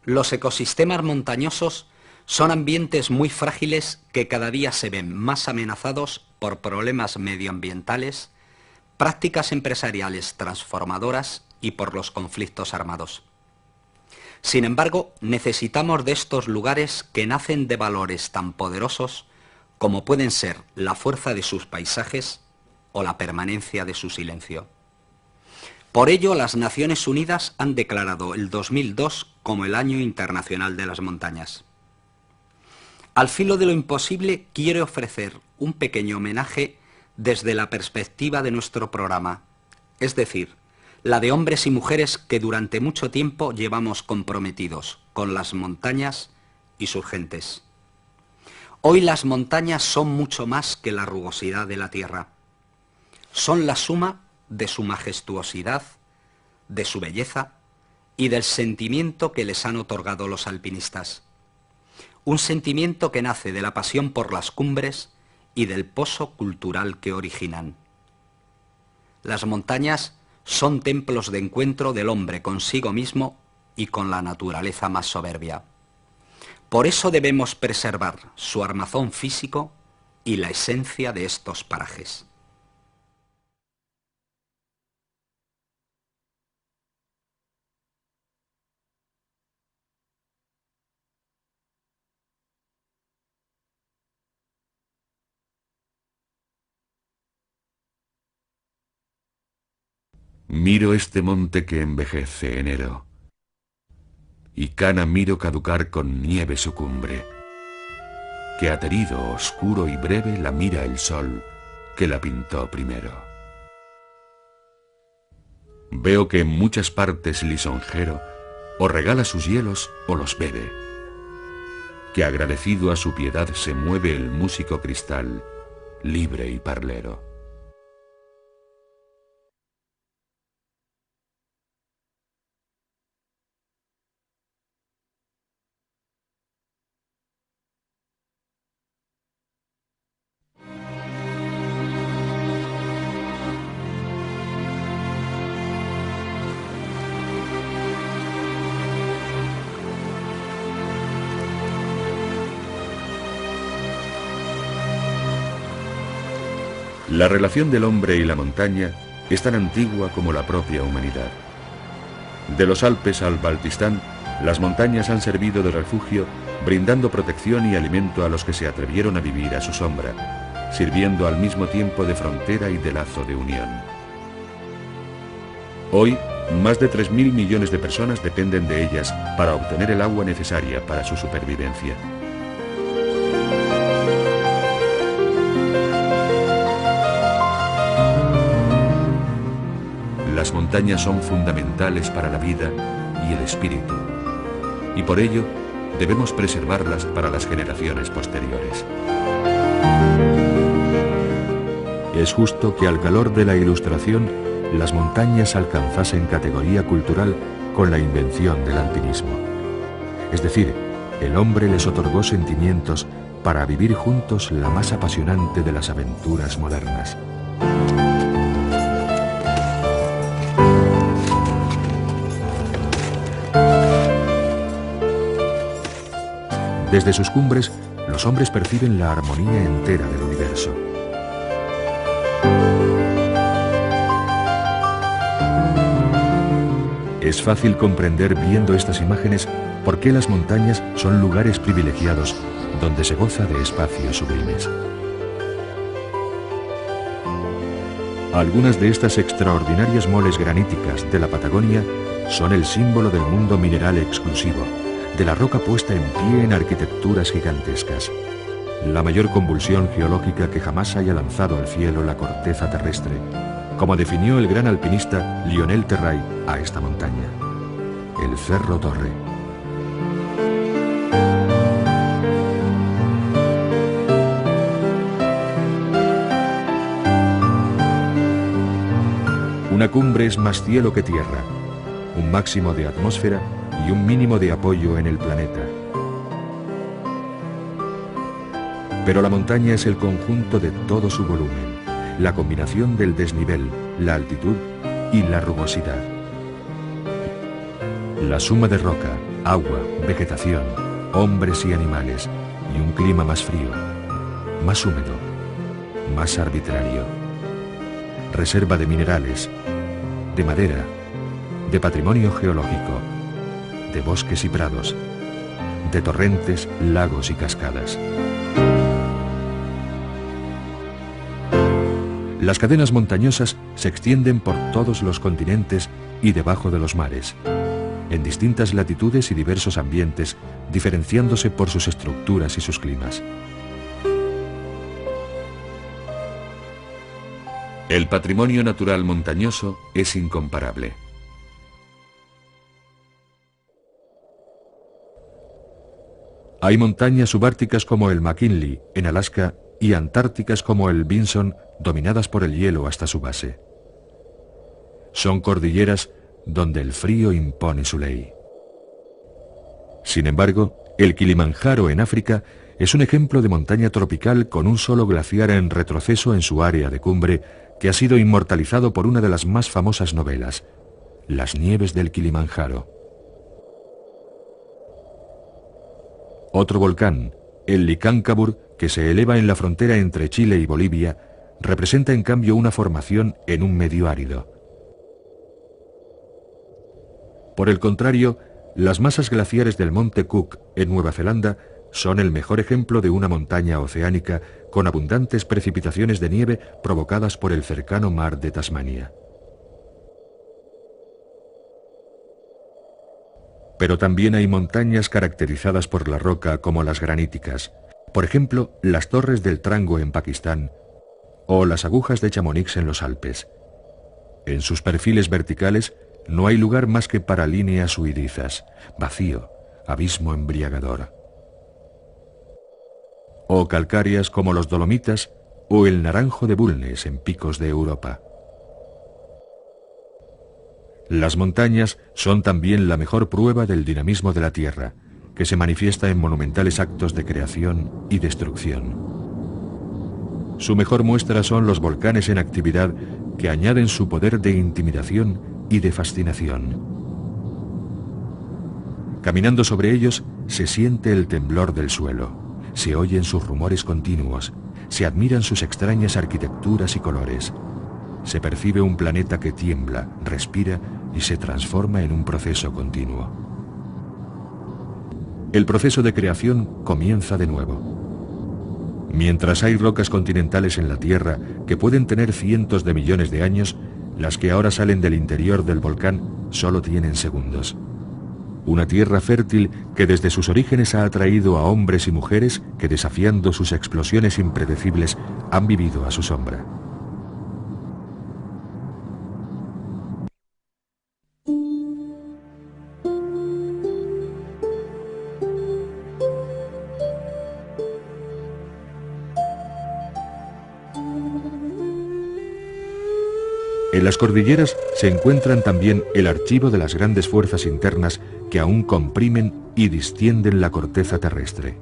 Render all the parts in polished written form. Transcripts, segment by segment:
Los ecosistemas montañosos son ambientes muy frágiles que cada día se ven más amenazados por problemas medioambientales, prácticas empresariales transformadoras y por los conflictos armados. Sin embargo, necesitamos de estos lugares que nacen de valores tan poderosos como pueden ser la fuerza de sus paisajes o la permanencia de su silencio. Por ello, las Naciones Unidas han declarado el 2002 como el Año Internacional de las Montañas. Al filo de lo imposible, quiero ofrecer un pequeño homenaje desde la perspectiva de nuestro programa, es decir, la de hombres y mujeres que durante mucho tiempo llevamos comprometidos con las montañas y sus gentes. Hoy las montañas son mucho más que la rugosidad de la tierra. Son la suma de su majestuosidad, de su belleza y del sentimiento que les han otorgado los alpinistas. Un sentimiento que nace de la pasión por las cumbres y del pozo cultural que originan. Las montañas son templos de encuentro del hombre consigo mismo y con la naturaleza más soberbia. Por eso debemos preservar su armazón físico y la esencia de estos parajes. Miro este monte que envejece enero, y cana miro caducar con nieve su cumbre, que aterido, oscuro y breve la mira el sol que la pintó primero. Veo que en muchas partes lisonjero o regala sus hielos o los bebe, que agradecido a su piedad se mueve el músico cristal, libre y parlero. La relación del hombre y la montaña es tan antigua como la propia humanidad. De los Alpes al Baltistán, las montañas han servido de refugio, brindando protección y alimento a los que se atrevieron a vivir a su sombra, sirviendo al mismo tiempo de frontera y de lazo de unión. Hoy, más de 3.000 millones de personas dependen de ellas para obtener el agua necesaria para su supervivencia. Las montañas son fundamentales para la vida y el espíritu, y por ello debemos preservarlas para las generaciones posteriores. Es justo que al calor de la Ilustración las montañas alcanzasen categoría cultural con la invención del alpinismo. Es decir, el hombre les otorgó sentimientos para vivir juntos la más apasionante de las aventuras modernas. Desde sus cumbres, los hombres perciben la armonía entera del universo. Es fácil comprender viendo estas imágenes por qué las montañas son lugares privilegiados donde se goza de espacios sublimes. Algunas de estas extraordinarias moles graníticas de la Patagonia son el símbolo del mundo mineral exclusivo, de la roca puesta en pie en arquitecturas gigantescas, la mayor convulsión geológica que jamás haya lanzado al cielo la corteza terrestre, como definió el gran alpinista Lionel Terray a esta montaña, el Cerro Torre. Una cumbre es más cielo que tierra, un máximo de atmósfera y un mínimo de apoyo en el planeta. Pero la montaña es el conjunto de todo su volumen, la combinación del desnivel, la altitud y la rugosidad. La suma de roca, agua, vegetación, hombres y animales, y un clima más frío, más húmedo, más arbitrario. Reserva de minerales, de madera, de patrimonio geológico, de bosques y prados, de torrentes, lagos y cascadas. Las cadenas montañosas se extienden por todos los continentes y debajo de los mares, en distintas latitudes y diversos ambientes, diferenciándose por sus estructuras y sus climas. El patrimonio natural montañoso es incomparable. Hay montañas subárticas como el McKinley, en Alaska, y antárticas como el Vinson, dominadas por el hielo hasta su base. Son cordilleras donde el frío impone su ley. Sin embargo, el Kilimanjaro en África es un ejemplo de montaña tropical con un solo glaciar en retroceso en su área de cumbre, que ha sido inmortalizado por una de las más famosas novelas, Las nieves del Kilimanjaro. Otro volcán, el Licancabur, que se eleva en la frontera entre Chile y Bolivia, representa en cambio una formación en un medio árido. Por el contrario, las masas glaciares del monte Cook, en Nueva Zelanda, son el mejor ejemplo de una montaña oceánica con abundantes precipitaciones de nieve provocadas por el cercano mar de Tasmania. Pero también hay montañas caracterizadas por la roca como las graníticas, por ejemplo, las torres del Trango en Pakistán o las agujas de Chamonix en los Alpes. En sus perfiles verticales no hay lugar más que para líneas huidizas, vacío, abismo embriagador. O calcáreas como los Dolomitas o el Naranjo de Bulnes en picos de Europa. Las montañas son también la mejor prueba del dinamismo de la Tierra, que se manifiesta en monumentales actos de creación y destrucción. Su mejor muestra son los volcanes en actividad que añaden su poder de intimidación y de fascinación. Caminando sobre ellos se siente el temblor del suelo, se oyen sus rumores continuos, se admiran sus extrañas arquitecturas y colores. Se percibe un planeta que tiembla, respira y se transforma en un proceso continuo. El proceso de creación comienza de nuevo. Mientras hay rocas continentales en la Tierra que pueden tener cientos de millones de años, las que ahora salen del interior del volcán solo tienen segundos. Una tierra fértil que desde sus orígenes ha atraído a hombres y mujeres que, desafiando sus explosiones impredecibles, han vivido a su sombra. En las cordilleras se encuentran también el archivo de las grandes fuerzas internas que aún comprimen y distienden la corteza terrestre.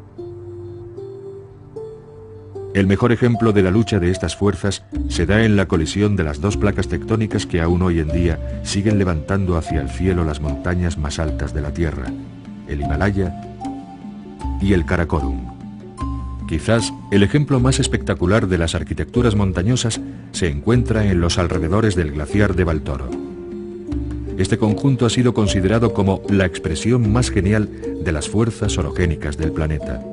El mejor ejemplo de la lucha de estas fuerzas se da en la colisión de las dos placas tectónicas que aún hoy en día siguen levantando hacia el cielo las montañas más altas de la Tierra, el Himalaya y el Karakorum. Quizás el ejemplo más espectacular de las arquitecturas montañosas se encuentra en los alrededores del glaciar de Baltoro. Este conjunto ha sido considerado como la expresión más genial de las fuerzas orogénicas del planeta.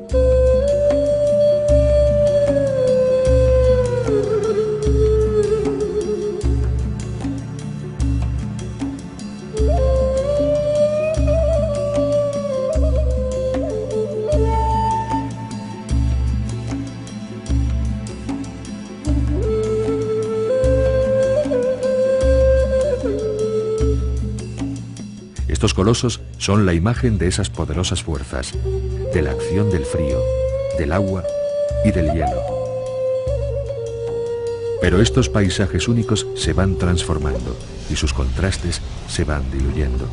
Estos colosos son la imagen de esas poderosas fuerzas, de la acción del frío, del agua y del hielo. Pero estos paisajes únicos se van transformando y sus contrastes se van diluyendo.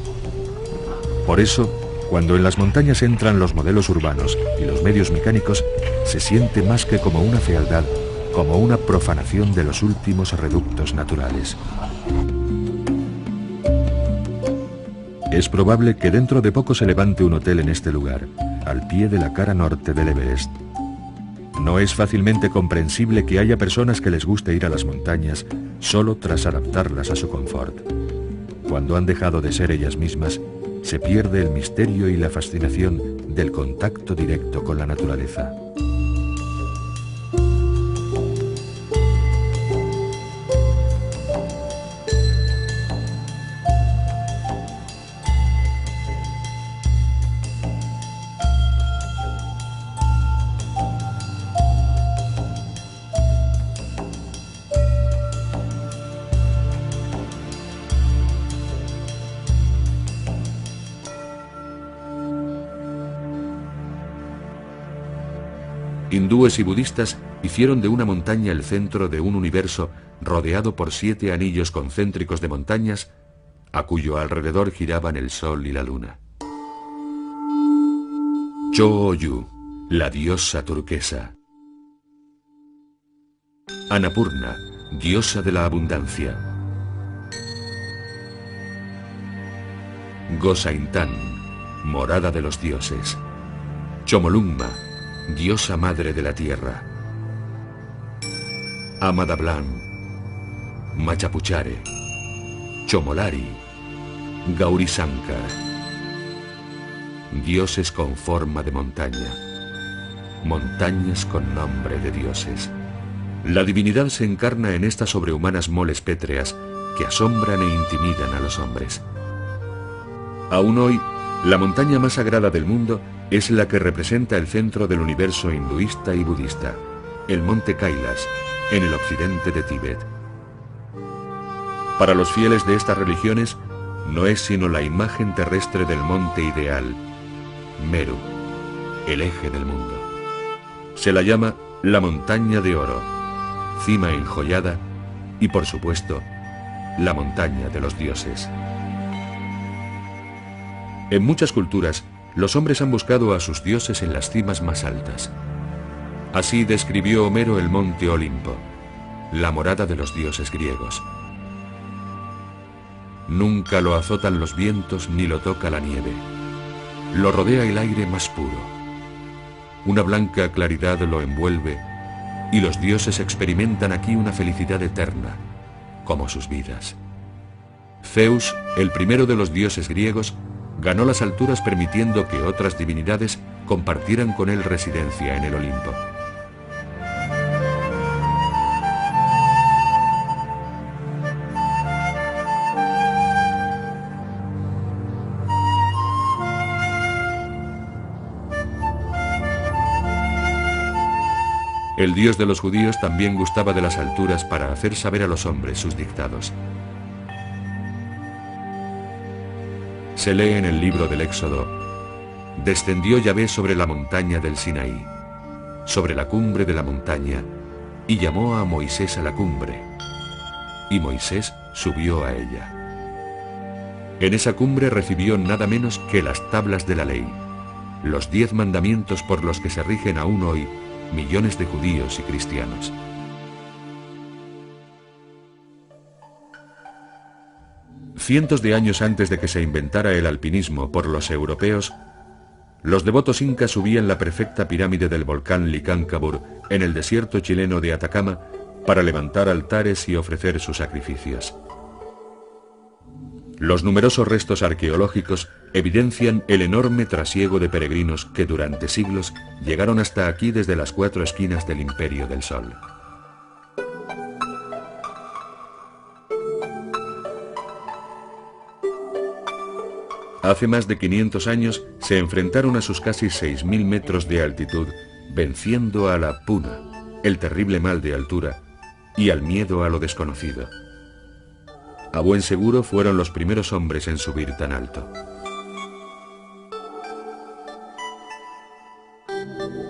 Por eso, cuando en las montañas entran los modelos urbanos y los medios mecánicos, se siente más que como una fealdad, como una profanación de los últimos reductos naturales. Es probable que dentro de poco se levante un hotel en este lugar, al pie de la cara norte del Everest. No es fácilmente comprensible que haya personas que les guste ir a las montañas solo tras adaptarlas a su confort. Cuando han dejado de ser ellas mismas, se pierde el misterio y la fascinación del contacto directo con la naturaleza. Hindúes y budistas hicieron de una montaña el centro de un universo rodeado por 7 anillos concéntricos de montañas, a cuyo alrededor giraban el sol y la luna. Cho-Oyu, la diosa turquesa. Annapurna, diosa de la abundancia. Gosaintán, morada de los dioses. Chomolungma, diosa madre de la tierra. Amadablan, Machapuchare, Chomolari, Gaurisankar. Dioses con forma de montaña. Montañas con nombre de dioses. La divinidad se encarna en estas sobrehumanas moles pétreas que asombran e intimidan a los hombres. Aún hoy, la montaña más sagrada del mundo es la que representa el centro del universo hinduista y budista, el monte Kailas, en el occidente de Tíbet. Para los fieles de estas religiones, no es sino la imagen terrestre del monte ideal, Meru, el eje del mundo. Se la llama la montaña de oro, cima enjollada y, por supuesto, la montaña de los dioses. En muchas culturas, los hombres han buscado a sus dioses en las cimas más altas. Así describió Homero el monte Olimpo, la morada de los dioses griegos. Nunca lo azotan los vientos ni lo toca la nieve. Lo rodea el aire más puro. Una blanca claridad lo envuelve y los dioses experimentan aquí una felicidad eterna, como sus vidas. Zeus, el primero de los dioses griegos, ganó las alturas permitiendo que otras divinidades compartieran con él residencia en el Olimpo. El dios de los judíos también gustaba de las alturas para hacer saber a los hombres sus dictados. Se lee en el libro del Éxodo: descendió Yahvé sobre la montaña del Sinaí, sobre la cumbre de la montaña, y llamó a Moisés a la cumbre, y Moisés subió a ella. En esa cumbre recibió nada menos que las tablas de la ley, los 10 mandamientos por los que se rigen aún hoy millones de judíos y cristianos. Cientos de años antes de que se inventara el alpinismo por los europeos, los devotos incas subían la perfecta pirámide del volcán Licancabur en el desierto chileno de Atacama para levantar altares y ofrecer sus sacrificios. Los numerosos restos arqueológicos evidencian el enorme trasiego de peregrinos que durante siglos llegaron hasta aquí desde las 4 esquinas del Imperio del Sol. Hace más de 500 años se enfrentaron a sus casi 6.000 metros de altitud, venciendo a la puna, el terrible mal de altura, y al miedo a lo desconocido. A buen seguro fueron los primeros hombres en subir tan alto.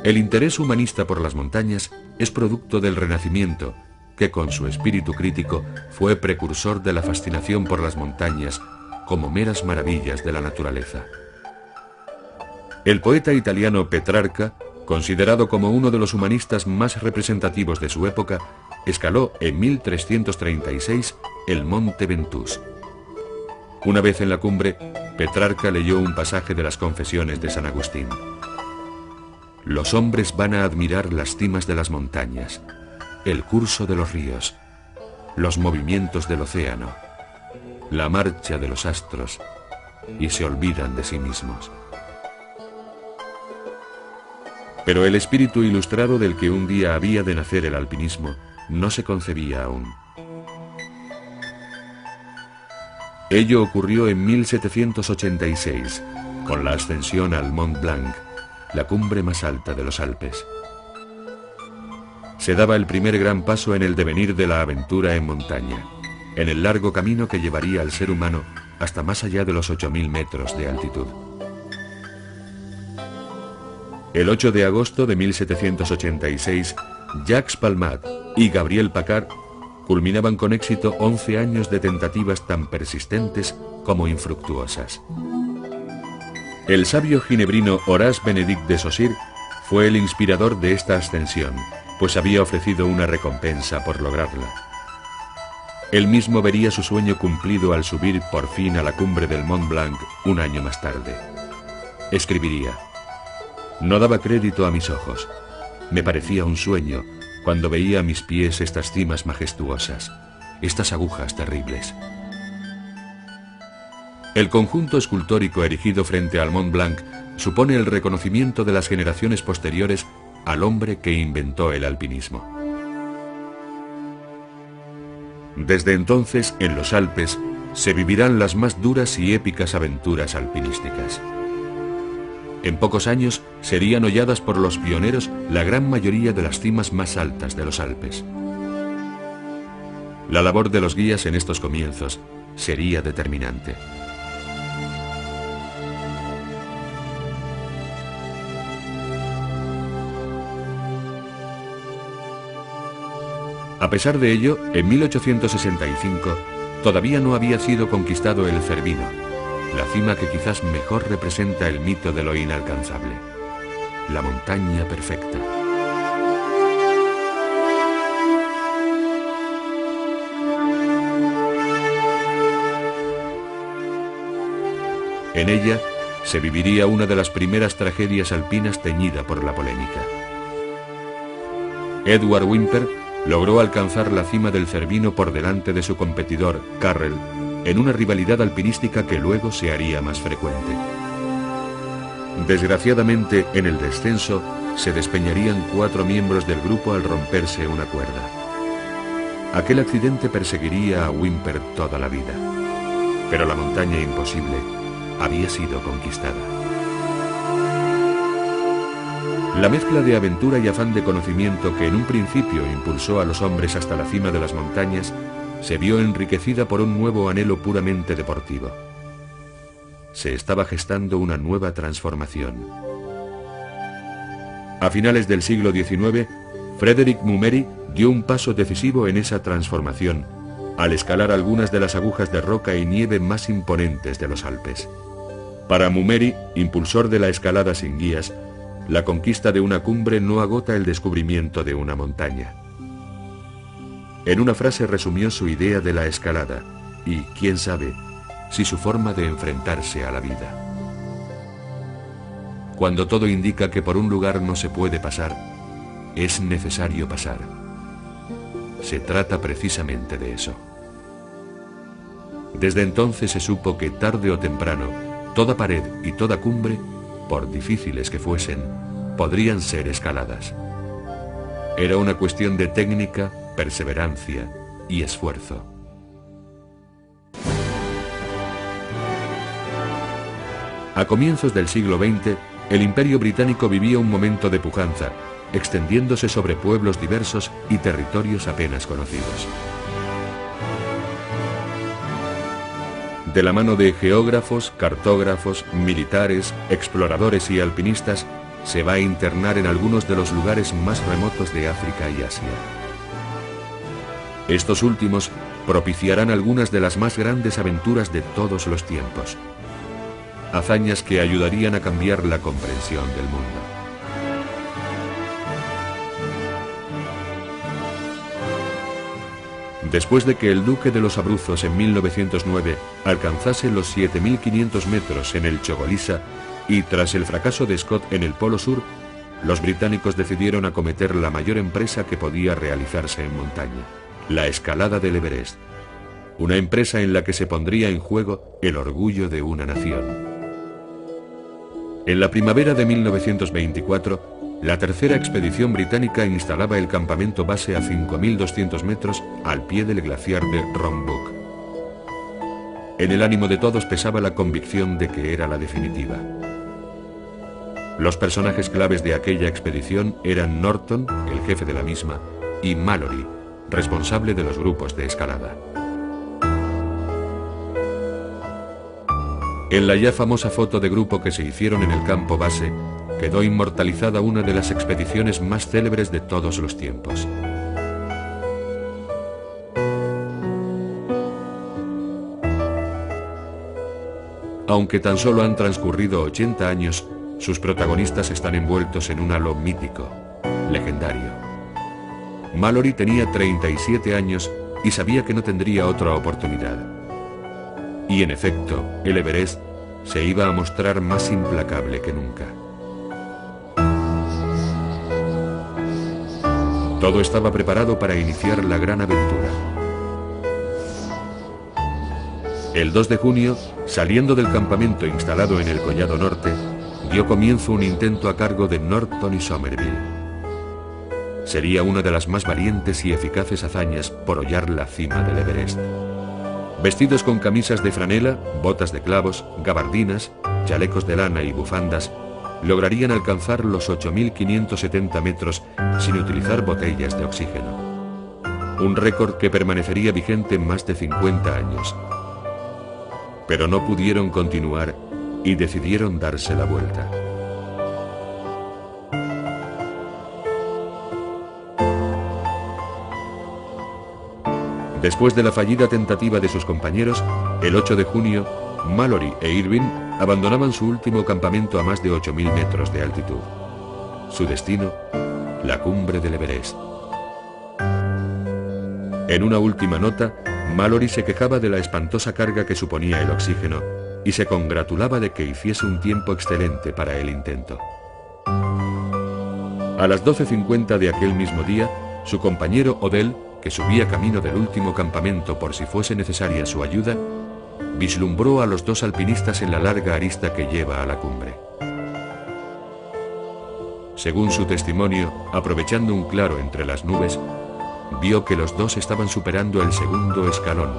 El interés humanista por las montañas es producto del Renacimiento, que con su espíritu crítico fue precursor de la fascinación por las montañas como meras maravillas de la naturaleza. El poeta italiano Petrarca, considerado como uno de los humanistas más representativos de su época, escaló en 1336 el monte Ventoux. Una vez en la cumbre, Petrarca leyó un pasaje de las Confesiones de San Agustín. Los hombres van a admirar las cimas de las montañas, el curso de los ríos, los movimientos del océano, la marcha de los astros, y se olvidan de sí mismos. Pero el espíritu ilustrado del que un día había de nacer el alpinismo no se concebía aún. Ello ocurrió en 1786, con la ascensión al Mont Blanc, la cumbre más alta de los Alpes. Se daba el primer gran paso en el devenir de la aventura en montaña, en el largo camino que llevaría al ser humano hasta más allá de los 8.000 metros de altitud. El 8 de agosto de 1786, Jacques Palmat y Gabriel Paccard culminaban con éxito 11 años de tentativas tan persistentes como infructuosas. El sabio ginebrino Horace Benedict de Saussure fue el inspirador de esta ascensión, pues había ofrecido una recompensa por lograrla. Él mismo vería su sueño cumplido al subir por fin a la cumbre del Mont Blanc un año más tarde. Escribiría: «No daba crédito a mis ojos. Me parecía un sueño cuando veía a mis pies estas cimas majestuosas, estas agujas terribles». El conjunto escultórico erigido frente al Mont Blanc supone el reconocimiento de las generaciones posteriores al hombre que inventó el alpinismo. Desde entonces, en los Alpes, se vivirán las más duras y épicas aventuras alpinísticas. En pocos años serían holladas por los pioneros la gran mayoría de las cimas más altas de los Alpes. La labor de los guías en estos comienzos sería determinante. A pesar de ello, en 1865 todavía no había sido conquistado el Cervino, la cima que quizás mejor representa el mito de lo inalcanzable, la montaña perfecta. En ella se viviría una de las primeras tragedias alpinas teñida por la polémica. Edward Whymper logró alcanzar la cima del Cervino por delante de su competidor, Carrel, en una rivalidad alpinística que luego se haría más frecuente. Desgraciadamente, en el descenso, se despeñarían 4 miembros del grupo al romperse una cuerda. Aquel accidente perseguiría a Whymper toda la vida, pero la montaña imposible había sido conquistada. La mezcla de aventura y afán de conocimiento que en un principio impulsó a los hombres hasta la cima de las montañas se vio enriquecida por un nuevo anhelo puramente deportivo. Se estaba gestando una nueva transformación. A finales del siglo XIX, Frédéric Moumeri dio un paso decisivo en esa transformación al escalar algunas de las agujas de roca y nieve más imponentes de los Alpes. Para Moumeri, impulsor de la escalada sin guías, la conquista de una cumbre no agota el descubrimiento de una montaña. En una frase resumió su idea de la escalada y, quién sabe, si su forma de enfrentarse a la vida. Cuando todo indica que por un lugar no se puede pasar, es necesario pasar. Se trata precisamente de eso. Desde entonces se supo que tarde o temprano, toda pared y toda cumbre, por difíciles que fuesen, podrían ser escaladas. Era una cuestión de técnica, perseverancia y esfuerzo. A comienzos del siglo XX, el Imperio Británico vivía un momento de pujanza, extendiéndose sobre pueblos diversos y territorios apenas conocidos. De la mano de geógrafos, cartógrafos, militares, exploradores y alpinistas, se va a internar en algunos de los lugares más remotos de África y Asia. Estos últimos propiciarán algunas de las más grandes aventuras de todos los tiempos. Hazañas que ayudarían a cambiar la comprensión del mundo. Después de que el Duque de los Abruzos en 1909 alcanzase los 7.500 metros en el Chogolisa y tras el fracaso de Scott en el Polo Sur, los británicos decidieron acometer la mayor empresa que podía realizarse en montaña, la escalada del Everest, una empresa en la que se pondría en juego el orgullo de una nación. En la primavera de 1924, la tercera expedición británica instalaba el campamento base a 5.200 metros al pie del glaciar de Rongbuk. En el ánimo de todos pesaba la convicción de que era la definitiva. Los personajes claves de aquella expedición eran Norton, el jefe de la misma, y Mallory, responsable de los grupos de escalada. En la ya famosa foto de grupo que se hicieron en el campo base, quedó inmortalizada una de las expediciones más célebres de todos los tiempos. Aunque tan solo han transcurrido 80 años, sus protagonistas están envueltos en un halo mítico, legendario. Mallory tenía 37 años y sabía que no tendría otra oportunidad. Y en efecto, el Everest se iba a mostrar más implacable que nunca. Todo estaba preparado para iniciar la gran aventura. El 2 de junio, saliendo del campamento instalado en el Collado Norte, dio comienzo un intento a cargo de Norton y Somerville. Sería una de las más valientes y eficaces hazañas por hollar la cima del Everest. Vestidos con camisas de franela, botas de clavos, gabardinas, chalecos de lana y bufandas, lograrían alcanzar los 8.570 metros sin utilizar botellas de oxígeno. Un récord que permanecería vigente más de 50 años. Pero no pudieron continuar y decidieron darse la vuelta. Después de la fallida tentativa de sus compañeros, el 8 de junio, Mallory e Irving abandonaban su último campamento a más de 8.000 metros de altitud. Su destino, la cumbre del Everest. En una última nota, Mallory se quejaba de la espantosa carga que suponía el oxígeno y se congratulaba de que hiciese un tiempo excelente para el intento. A las 12:50 de aquel mismo día, su compañero Odell, que subía camino del último campamento por si fuese necesaria su ayuda, vislumbró a los dos alpinistas en la larga arista que lleva a la cumbre. Según su testimonio, aprovechando un claro entre las nubes, vio que los dos estaban superando el segundo escalón,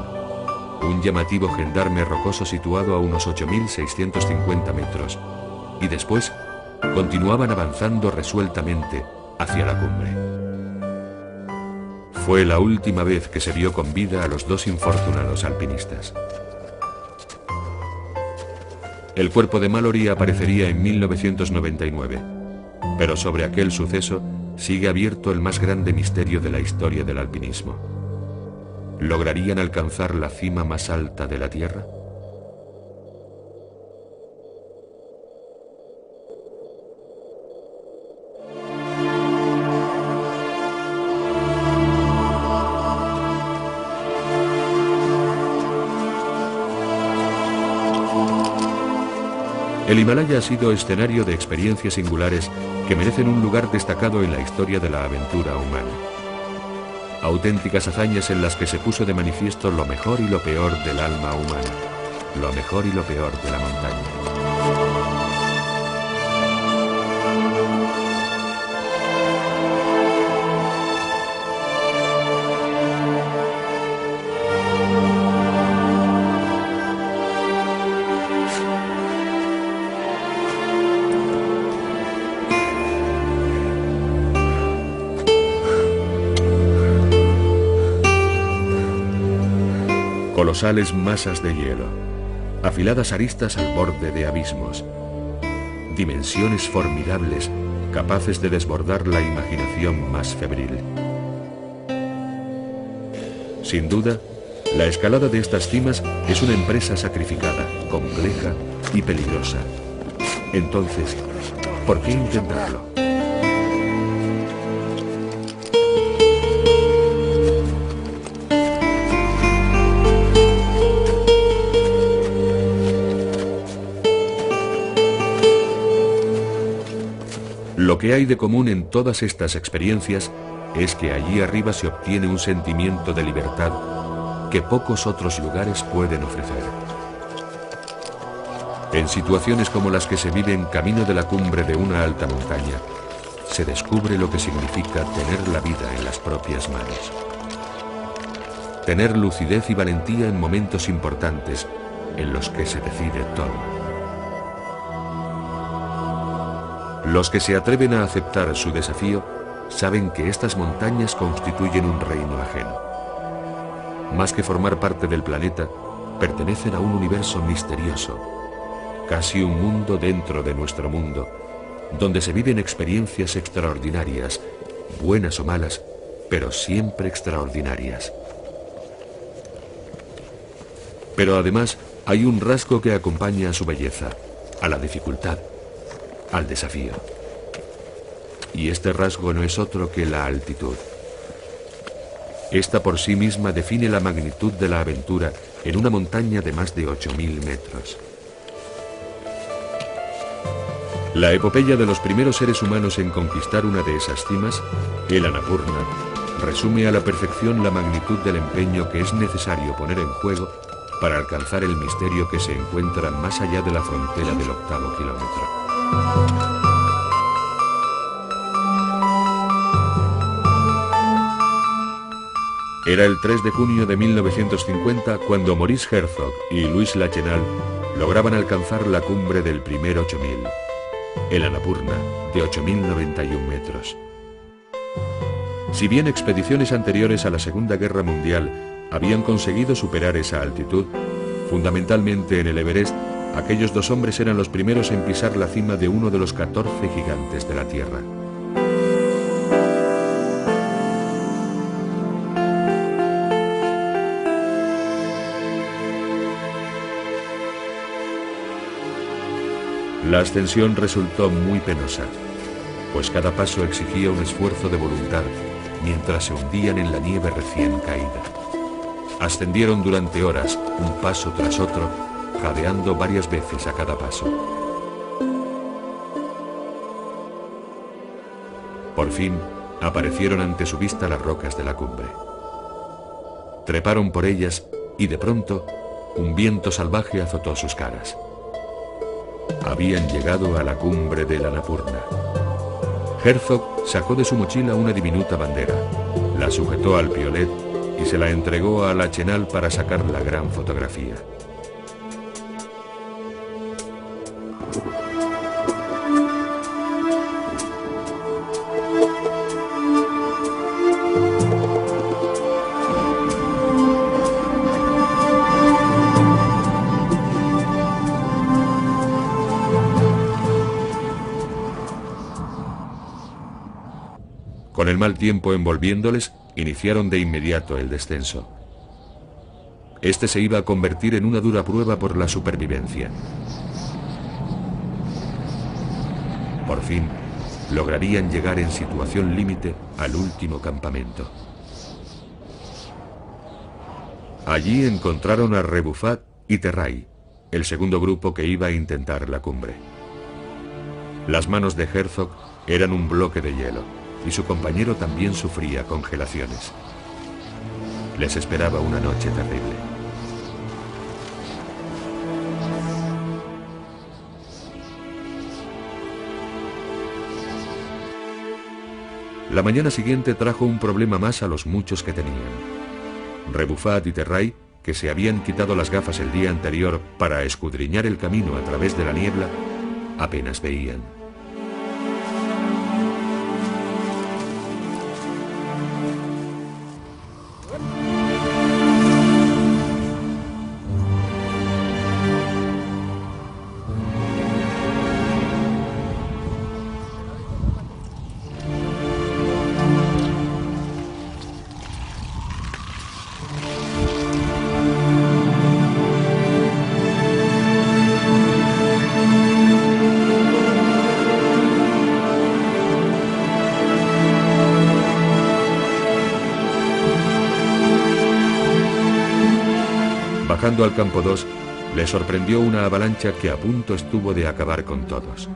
un llamativo gendarme rocoso situado a unos 8.650 metros, y después continuaban avanzando resueltamente hacia la cumbre. Fue la última vez que se vio con vida a los dos infortunados alpinistas. El cuerpo de Mallory aparecería en 1999, pero sobre aquel suceso sigue abierto el más grande misterio de la historia del alpinismo. ¿Lograrían alcanzar la cima más alta de la Tierra? El Himalaya ha sido escenario de experiencias singulares que merecen un lugar destacado en la historia de la aventura humana. Auténticas hazañas en las que se puso de manifiesto lo mejor y lo peor del alma humana, lo mejor y lo peor de la montaña. Colosales masas de hielo, afiladas aristas al borde de abismos, dimensiones formidables capaces de desbordar la imaginación más febril. Sin duda, la escalada de estas cimas es una empresa sacrificada, compleja y peligrosa. Entonces, ¿por qué intentarlo? Lo que hay de común en todas estas experiencias es que allí arriba se obtiene un sentimiento de libertad que pocos otros lugares pueden ofrecer. En situaciones como las que se viven camino de la cumbre de una alta montaña, se descubre lo que significa tener la vida en las propias manos. Tener lucidez y valentía en momentos importantes en los que se decide todo. Los que se atreven a aceptar su desafío saben que estas montañas constituyen un reino ajeno. Más que formar parte del planeta, pertenecen a un universo misterioso, casi un mundo dentro de nuestro mundo, donde se viven experiencias extraordinarias, buenas o malas, pero siempre extraordinarias. Pero además hay un rasgo que acompaña a su belleza, a la dificultad, al desafío. Y este rasgo no es otro que la altitud. Esta por sí misma define la magnitud de la aventura en una montaña de más de 8.000 metros. La epopeya de los primeros seres humanos en conquistar una de esas cimas, el Annapurna, resume a la perfección la magnitud del empeño que es necesario poner en juego para alcanzar el misterio que se encuentra más allá de la frontera del 8º kilómetro. Era el 3 de junio de 1950 cuando Maurice Herzog y Louis Lachenal lograban alcanzar la cumbre del primer 8000, el Annapurna, de 8.091 metros. Si bien expediciones anteriores a la Segunda Guerra Mundial habían conseguido superar esa altitud, fundamentalmente en el Everest, aquellos dos hombres eran los primeros en pisar la cima de uno de los 14 gigantes de la Tierra. La ascensión resultó muy penosa, pues cada paso exigía un esfuerzo de voluntad mientras se hundían en la nieve recién caída. Ascendieron durante horas, un paso tras otro, jadeando varias veces a cada paso. Por fin, aparecieron ante su vista las rocas de la cumbre. Treparon por ellas y de pronto, un viento salvaje azotó sus caras. Habían llegado a la cumbre del Annapurna. Herzog sacó de su mochila una diminuta bandera, la sujetó al piolet y se la entregó a Lachenal para sacar la gran fotografía. Con el mal tiempo envolviéndoles, iniciaron de inmediato el descenso. Este se iba a convertir en una dura prueba por la supervivencia. Por fin, lograrían llegar en situación límite al último campamento. Allí encontraron a Rebufat y Terray, el segundo grupo que iba a intentar la cumbre. Las manos de Herzog eran un bloque de hielo, y su compañero también sufría congelaciones. Les esperaba una noche terrible. La mañana siguiente trajo un problema más a los muchos que tenían. Rebufat y Terray, que se habían quitado las gafas el día anterior para escudriñar el camino a través de la niebla, apenas veían. Bajando al campo 2, le sorprendió una avalancha que a punto estuvo de acabar con todos.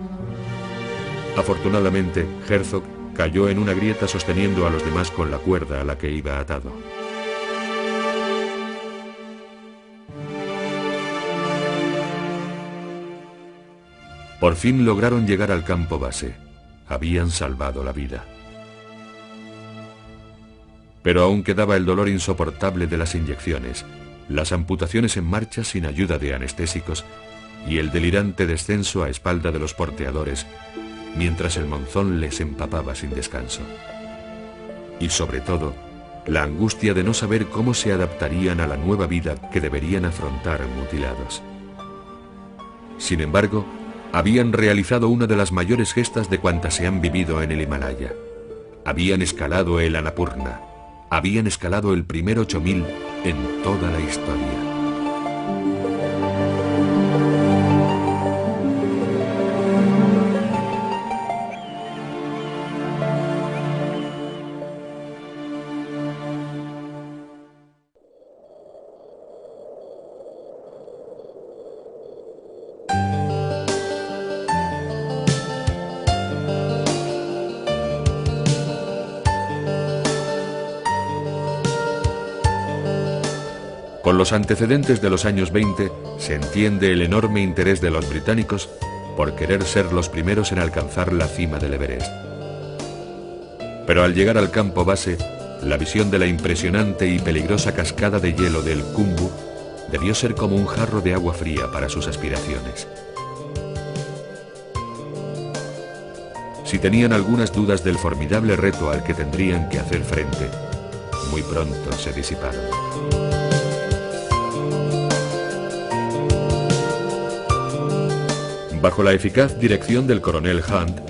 Afortunadamente, Herzog cayó en una grieta sosteniendo a los demás con la cuerda a la que iba atado. Por fin lograron llegar al campo base. Habían salvado la vida. Pero aún quedaba el dolor insoportable de las inyecciones, las amputaciones en marcha sin ayuda de anestésicos y el delirante descenso a espalda de los porteadores, mientras el monzón les empapaba sin descanso. Y sobre todo, la angustia de no saber cómo se adaptarían a la nueva vida que deberían afrontar mutilados. Sin embargo, habían realizado una de las mayores gestas de cuantas se han vivido en el Himalaya. Habían escalado el Annapurna. Habían escalado el primer 8000 en toda la historia. Con los antecedentes de los años 20, se entiende el enorme interés de los británicos por querer ser los primeros en alcanzar la cima del Everest. Pero al llegar al campo base, la visión de la impresionante y peligrosa cascada de hielo del Khumbu debió ser como un jarro de agua fría para sus aspiraciones. Si tenían algunas dudas del formidable reto al que tendrían que hacer frente, muy pronto se disiparon. Bajo la eficaz dirección del coronel Hunt,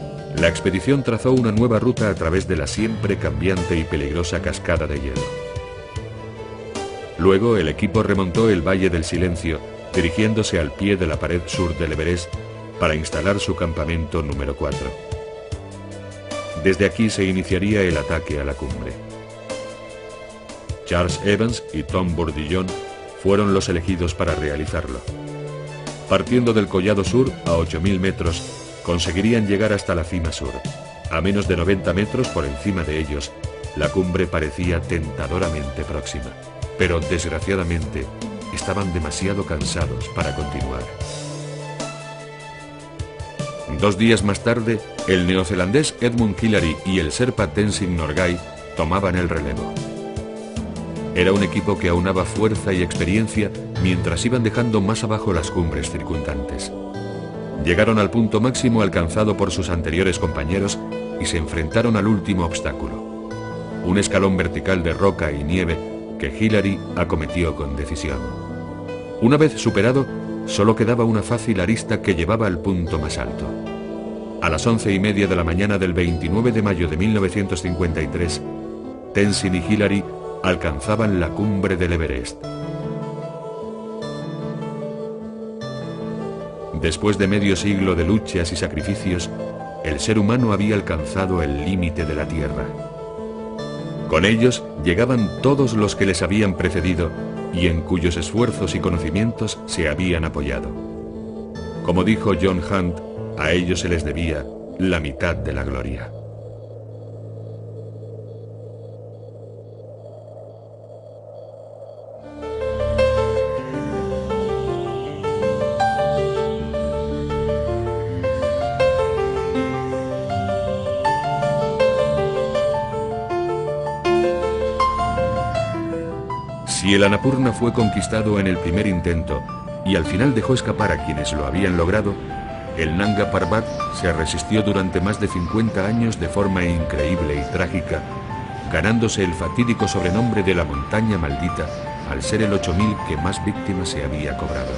la expedición trazó una nueva ruta a través de la siempre cambiante y peligrosa cascada de hielo. Luego el equipo remontó el Valle del Silencio, dirigiéndose al pie de la pared sur del Everest para instalar su campamento número 4. Desde aquí se iniciaría el ataque a la cumbre. Charles Evans y Tom Bourdillon fueron los elegidos para realizarlo. Partiendo del collado sur a 8000 metros, conseguirían llegar hasta la cima sur. A menos de 90 metros por encima de ellos, la cumbre parecía tentadoramente próxima. Pero desgraciadamente, estaban demasiado cansados para continuar. 2 días más tarde, el neozelandés Edmund Hillary y el Sherpa Tenzing Norgay tomaban el relevo. Era un equipo que aunaba fuerza y experiencia mientras iban dejando más abajo las cumbres circundantes. Llegaron al punto máximo alcanzado por sus anteriores compañeros y se enfrentaron al último obstáculo, un escalón vertical de roca y nieve que Hillary acometió con decisión. Una vez superado, solo quedaba una fácil arista que llevaba al punto más alto. A las 11:30 de la mañana del 29 de mayo de 1953, Tenzing y Hillary alcanzaban la cumbre del Everest. Después de medio siglo de luchas y sacrificios, el ser humano había alcanzado el límite de la Tierra. Con ellos llegaban todos los que les habían precedido y en cuyos esfuerzos y conocimientos se habían apoyado. Como dijo John Hunt, a ellos se les debía la mitad de la gloria. Si el Annapurna fue conquistado en el primer intento y al final dejó escapar a quienes lo habían logrado, el Nanga Parbat se resistió durante más de 50 años de forma increíble y trágica, ganándose el fatídico sobrenombre de la montaña maldita al ser el 8000 que más víctimas se había cobrado.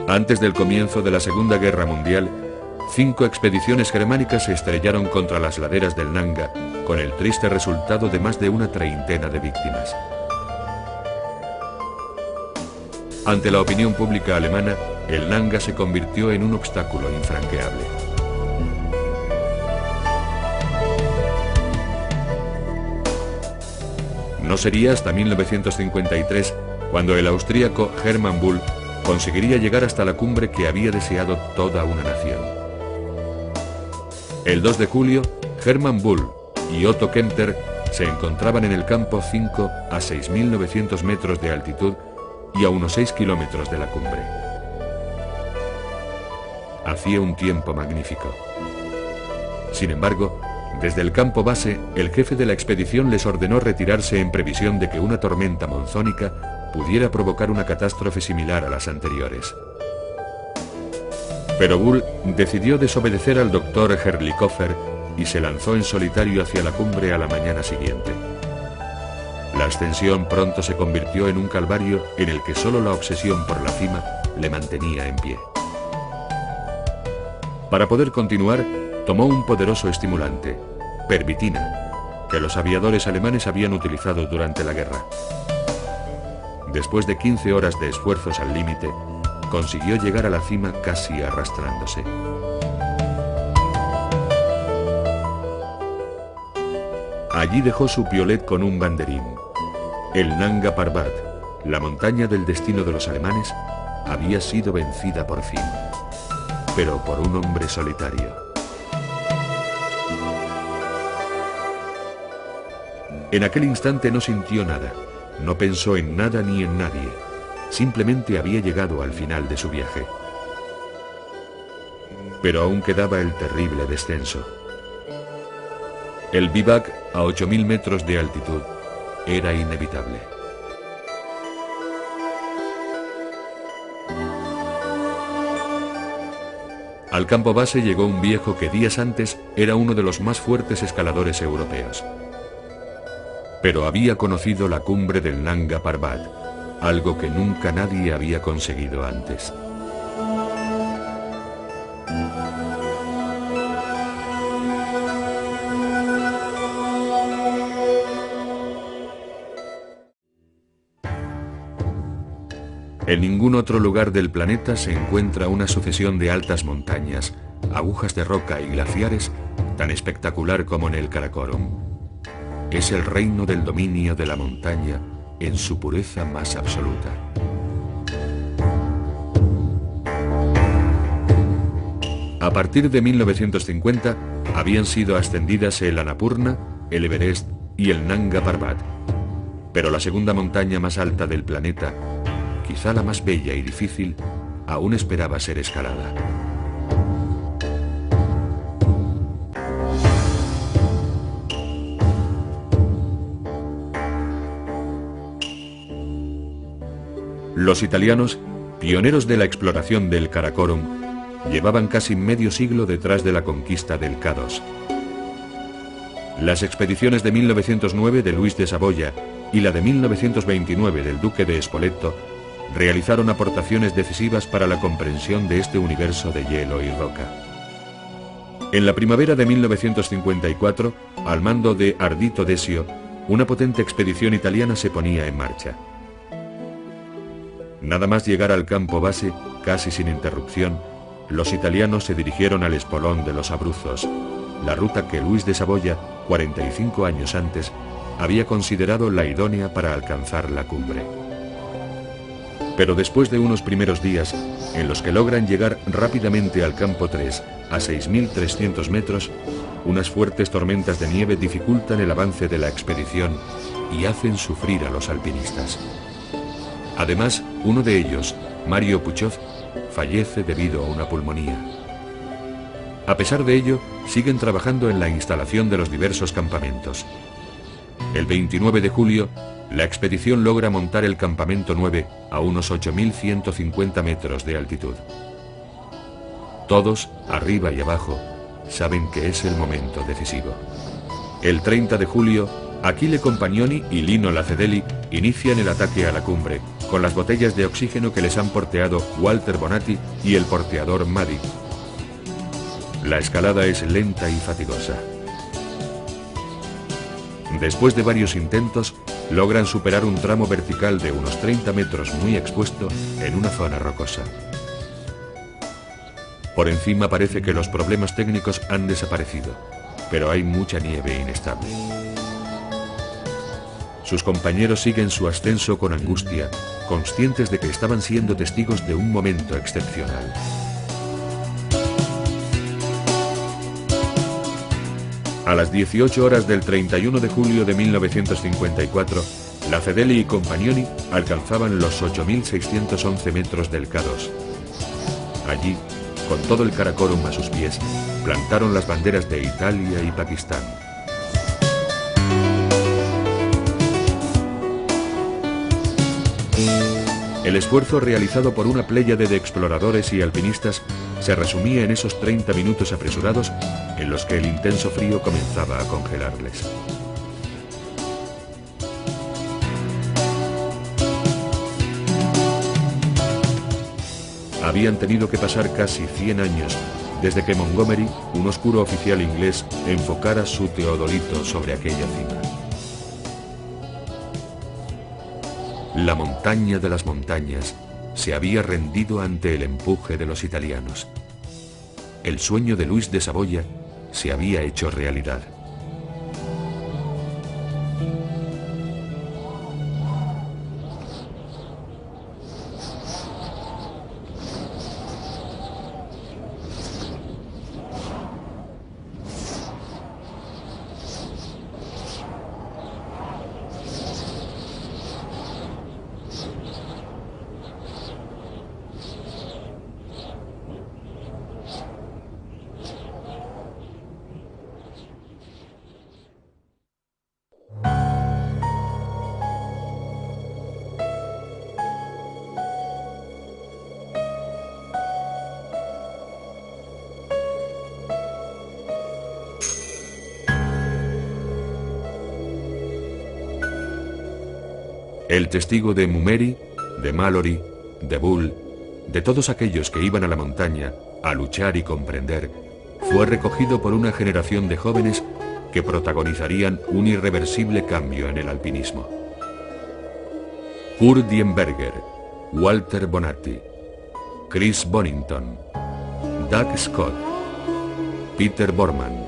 Antes del comienzo de la Segunda Guerra Mundial, 5 expediciones germánicas se estrellaron contra las laderas del Nanga, con el triste resultado de más de una treintena de víctimas. Ante la opinión pública alemana, el Nanga se convirtió en un obstáculo infranqueable. No sería hasta 1953 cuando el austríaco Hermann Bull conseguiría llegar hasta la cumbre que había deseado toda una nación. El 2 de julio, Hermann Bull y Otto Kempter se encontraban en el campo 5 a 6.900 metros de altitud y a unos 6 kilómetros de la cumbre. Hacía un tiempo magnífico. Sin embargo, desde el campo base, el jefe de la expedición les ordenó retirarse en previsión de que una tormenta monzónica pudiera provocar una catástrofe similar a las anteriores. Pero Bull decidió desobedecer al doctor Herlikofer y se lanzó en solitario hacia la cumbre a la mañana siguiente. La ascensión pronto se convirtió en un calvario en el que solo la obsesión por la cima le mantenía en pie. Para poder continuar, tomó un poderoso estimulante, pervitina, que los aviadores alemanes habían utilizado durante la guerra. Después de 15 horas de esfuerzos al límite, consiguió llegar a la cima casi arrastrándose. Allí dejó su piolet con un banderín. El Nanga Parbat, la montaña del destino de los alemanes, había sido vencida por fin, pero por un hombre solitario. En aquel instante no sintió nada, no pensó en nada ni en nadie, simplemente había llegado al final de su viaje. Pero aún quedaba el terrible descenso. El vivac a 8.000 metros de altitud era inevitable. Al campo base llegó un viejo que días antes era uno de los más fuertes escaladores europeos. Pero había conocido la cumbre del Nanga Parbat, algo que nunca nadie había conseguido antes. En ningún otro lugar del planeta se encuentra una sucesión de altas montañas, agujas de roca y glaciares tan espectacular como en el Karakorum. Es el reino del dominio de la montaña en su pureza más absoluta. A partir de 1950 habían sido ascendidas el Annapurna, el Everest y el Nanga Parbat. Pero la segunda montaña más alta del planeta, quizá la más bella y difícil, aún esperaba ser escalada. Los italianos, pioneros de la exploración del Karakorum, llevaban casi medio siglo detrás de la conquista del K2. Las expediciones de 1909 de Luis de Saboya y la de 1929 del duque de Spoleto realizaron aportaciones decisivas para la comprensión de este universo de hielo y roca. En la primavera de 1954, al mando de Ardito Desio, una potente expedición italiana se ponía en marcha. Nada más llegar al campo base, casi sin interrupción, los italianos se dirigieron al espolón de los Abruzos, la ruta que Luis de Saboya, 45 años antes, había considerado la idónea para alcanzar la cumbre. Pero después de unos primeros días, en los que logran llegar rápidamente al campo 3, a 6.300 metros, unas fuertes tormentas de nieve dificultan el avance de la expedición y hacen sufrir a los alpinistas. Además, uno de ellos, Mario Puchov, fallece debido a una pulmonía. A pesar de ello, siguen trabajando en la instalación de los diversos campamentos. El 29 de julio, la expedición logra montar el campamento 9 a unos 8.150 metros de altitud. Todos, arriba y abajo, saben que es el momento decisivo. El 30 de julio, Achille Compagnoni y Lino Lacedelli inician el ataque a la cumbre, con las botellas de oxígeno que les han porteado Walter Bonatti y el porteador Maddy. La escalada es lenta y fatigosa. Después de varios intentos, logran superar un tramo vertical de unos 30 metros muy expuesto en una zona rocosa. Por encima parece que los problemas técnicos han desaparecido, pero hay mucha nieve inestable. Sus compañeros siguen su ascenso con angustia, conscientes de que estaban siendo testigos de un momento excepcional. A las 18 horas del 31 de julio de 1954, la Fedeli y Compagnoni alcanzaban los 8.611 metros del K2. Allí, con todo el Karakorum a sus pies, plantaron las banderas de Italia y Pakistán. El esfuerzo realizado por una pléyade de exploradores y alpinistas se resumía en esos 30 minutos apresurados en los que el intenso frío comenzaba a congelarles. Habían tenido que pasar casi 100 años desde que Montgomery, un oscuro oficial inglés, enfocara su teodolito sobre aquella cima. La montaña de las montañas se había rendido ante el empuje de los italianos. El sueño de Luis de Saboya se había hecho realidad. El testigo de Mumeri, de Mallory, de Bull, de todos aquellos que iban a la montaña a luchar y comprender, fue recogido por una generación de jóvenes que protagonizarían un irreversible cambio en el alpinismo. Kurt Dienberger, Walter Bonatti, Chris Bonington, Doug Scott, Peter Borman,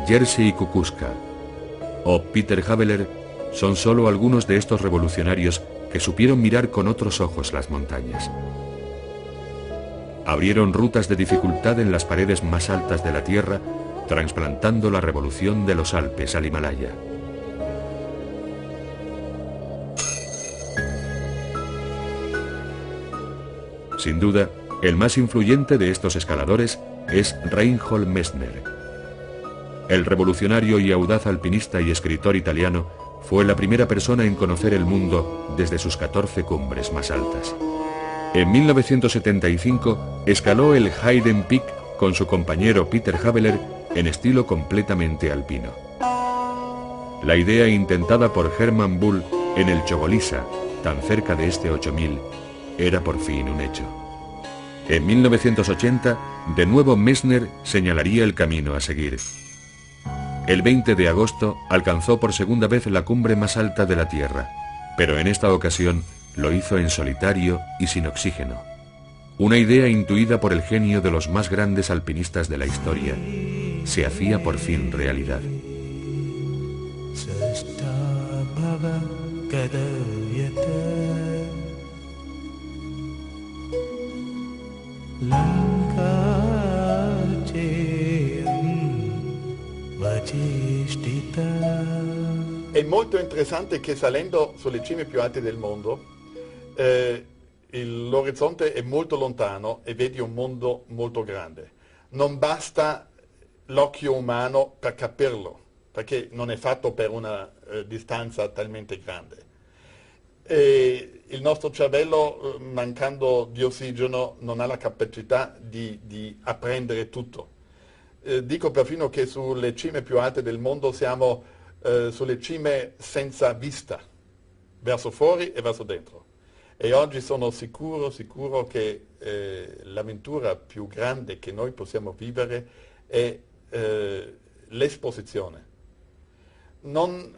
Jerzy Kukuczka o Peter Habeler son solo algunos de estos revolucionarios que supieron mirar con otros ojos las montañas. Abrieron rutas de dificultad en las paredes más altas de la Tierra, trasplantando la revolución de los Alpes al Himalaya. Sin duda, el más influyente de estos escaladores es Reinhold Messner. El revolucionario y audaz alpinista y escritor italiano fue la primera persona en conocer el mundo desde sus 14 cumbres más altas. En 1975 escaló el Hayden Peak con su compañero Peter Habeler en estilo completamente alpino. La idea intentada por Hermann Bull en el Chogolisa, tan cerca de este 8000, era por fin un hecho. En 1980, de nuevo Messner señalaría el camino a seguir. El 20 de agosto alcanzó por segunda vez la cumbre más alta de la Tierra, pero en esta ocasión lo hizo en solitario y sin oxígeno. Una idea intuida por el genio de los más grandes alpinistas de la historia se hacía por fin realidad. È molto interessante che salendo sulle cime più alte del mondo l'orizzonte è molto lontano e vedi un mondo molto grande. Non basta l'occhio umano per capirlo, perché non è fatto per una distanza talmente grande. E il nostro cervello, mancando di ossigeno, non ha la capacità di apprendere tutto. Dico perfino che sulle cime più alte del mondo siamo sulle cime senza vista, verso fuori e verso dentro. E oggi sono sicuro che l'avventura più grande che noi possiamo vivere è l'esposizione. Non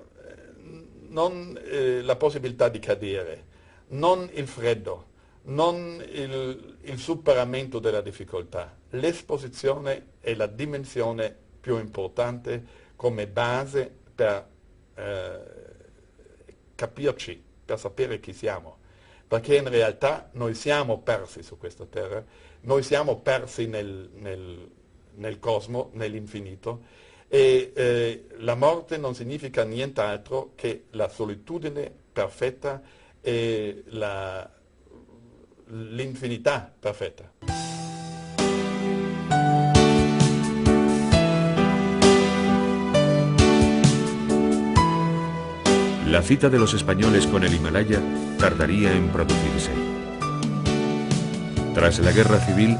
la possibilità di cadere, non il freddo, non il superamento della difficoltà. L'esposizione è la dimensione più importante come base per capirci, per sapere chi siamo. Perché in realtà noi siamo persi su questa terra, noi siamo persi nel cosmo, nell'infinito, E la morte non significa nient'altro che la solitudine perfetta e l'infinità perfetta. La cita de los españoles con el Himalaya tardaría en producirse. Tras la guerra civil,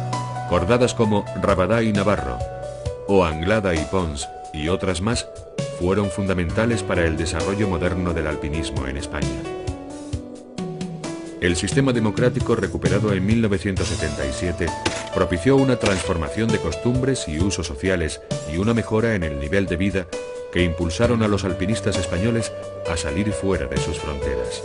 cordadas como Rabadá y Navarro, o Anglada y Pons y otras más, fueron fundamentales para el desarrollo moderno del alpinismo en España. El sistema democrático recuperado en 1977 propició una transformación de costumbres y usos sociales y una mejora en el nivel de vida que impulsaron a los alpinistas españoles a salir fuera de sus fronteras.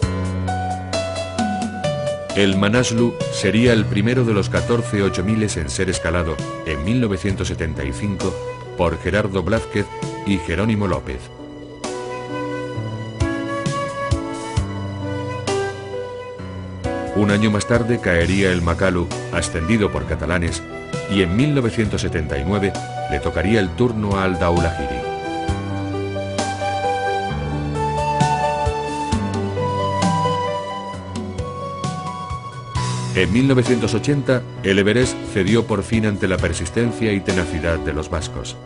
El Manaslu sería el primero de los 14 8000 en ser escalado en 1975 por Gerardo Blázquez y Jerónimo López. Un año más tarde caería el Makalu, ascendido por catalanes, y en 1979 le tocaría el turno al Daulahiri. En 1980, el Everest cedió por fin ante la persistencia y tenacidad de los vascos.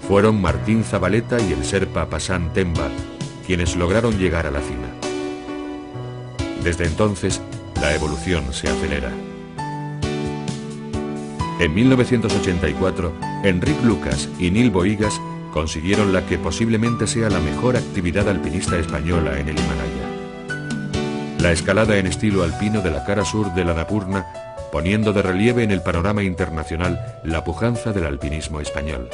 Fueron Martín Zabaleta y el Sherpa Pasán Temba quienes lograron llegar a la cima. Desde entonces, la evolución se acelera. En 1984, Enric Lucas y Nil Bohigas consiguieron la que posiblemente sea la mejor actividad alpinista española en el Himalaya. La escalada en estilo alpino de la cara sur de la Annapurna, poniendo de relieve en el panorama internacional la pujanza del alpinismo español.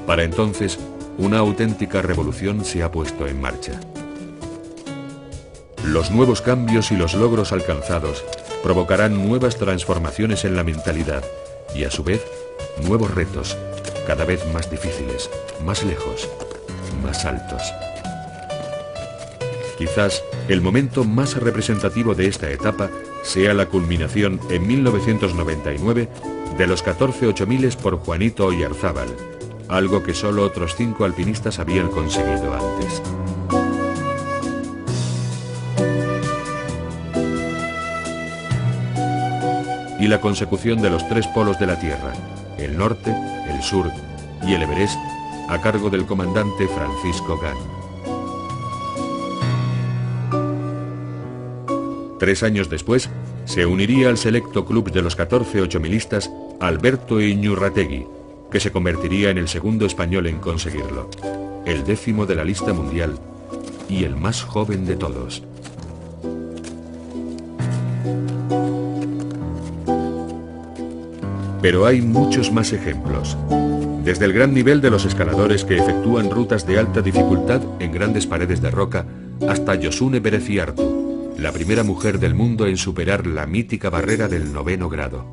Para entonces, una auténtica revolución se ha puesto en marcha. Los nuevos cambios y los logros alcanzados provocarán nuevas transformaciones en la mentalidad y, a su vez, nuevos retos, cada vez más difíciles, más lejos, más altos. Quizás el momento más representativo de esta etapa sea la culminación en 1999 de los 14 8000 por Juanito Oyarzábal, algo que solo otros 5 alpinistas habían conseguido antes. Y la consecución de los 3 polos de la Tierra, el norte, el sur y el Everest, a cargo del comandante Francisco Gan. 3 años después, se uniría al selecto club de los 14 8000istas Alberto Iñurrategui, que se convertiría en el segundo español en conseguirlo, el 10º de la lista mundial y el más joven de todos. Pero hay muchos más ejemplos. Desde el gran nivel de los escaladores que efectúan rutas de alta dificultad en grandes paredes de roca, hasta Josune Bereziartu, la primera mujer del mundo en superar la mítica barrera del 9º grado.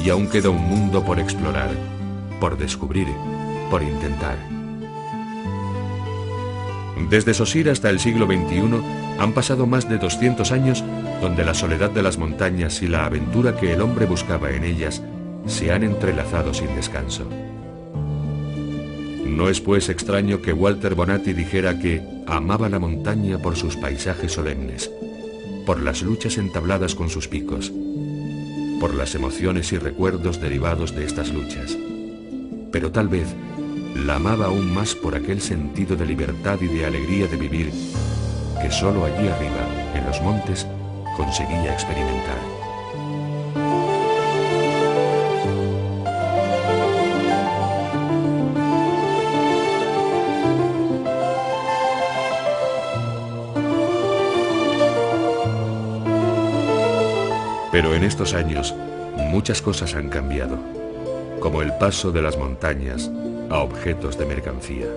Y aún queda un mundo por explorar, por descubrir, por intentar. Desde Sosir hasta el siglo XXI han pasado más de 200 años donde la soledad de las montañas y la aventura que el hombre buscaba en ellas se han entrelazado sin descanso. No es pues extraño que Walter Bonatti dijera que amaba la montaña por sus paisajes solemnes, por las luchas entabladas con sus picos, por las emociones y recuerdos derivados de estas luchas. Pero tal vez la amaba aún más por aquel sentido de libertad y de alegría de vivir que solo allí arriba, en los montes, conseguía experimentar. Pero en estos años, muchas cosas han cambiado, como el paso de las montañas a objetos de mercancía.